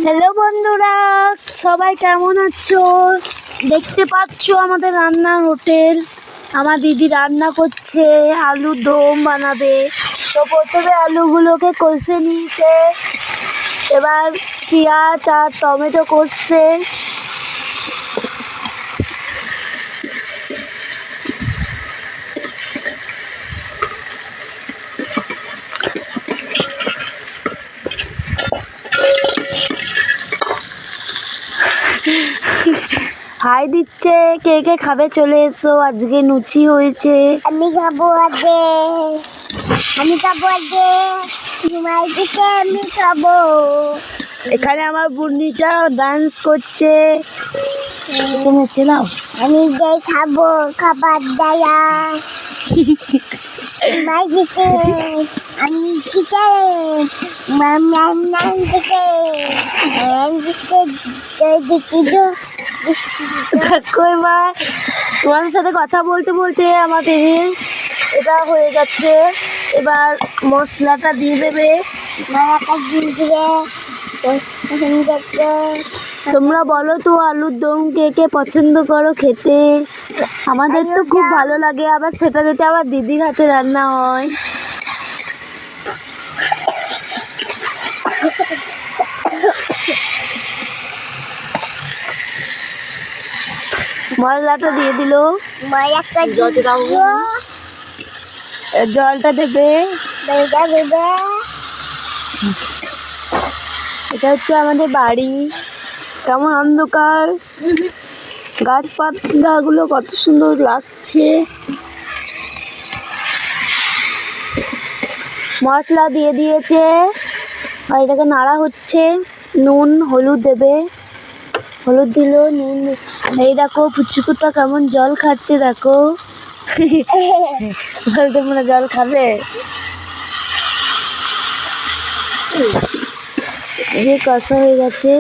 Hello বন্ধুরা, সবাই কেমন আছো? দেখতে পাচ্ছ আমাদের রান্নার হোটেল। আমার দিদি রান্না করছে, আলুর দম বানাবে। তো প্রথমে আলুগুলোকে কষে নিয়েছে, এবার পেঁয়াজ আর টমেটো কষছে। হাই দিচ্ছে, কে কে খাবে চলে এসো। আজকে লুচি হয়েছে। আমি খাবো আজকে, আমি খাবো আজকে, আমি খাবো। এখানে আমার বুনিটা ডান্স করছে। আমি যাই খাবো খাবার দায়া। আমি দেখো এবার তোমাদের সাথে কথা বলতে বলতে আমার দিদির এটা হয়ে যাচ্ছে। এবার মশলাটা দিয়ে দেবে। তোমরা বলো তো আলুর দম কে কে পছন্দ করো খেতে? আমাদের তো খুব ভালো লাগে, আবার সেটা যেতে আমার দিদির হাতে রান্না হয়। মশলাটা দিয়ে দিল, জলটা দেবে। এটা হচ্ছে আমাদের বাড়ি। কেমন অন্ধকার, গাছপালাগুলো কত সুন্দর লাগছে। মশলা দিয়ে দিয়েছে আর এটাকে নাড়া হচ্ছে। নুন হলুদ দেবে, হলুদ দিল, নুন। এই দেখো পুচকুটা কেমন জল খাচ্ছে, দেখো। বলতে মনে জল খাবে। এই কষা হয়ে গেছে।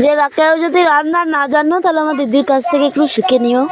যে কেউ যদি রান্না না জানো তাহলে আমার দিদির কাছ থেকে একটু শিখে নিও।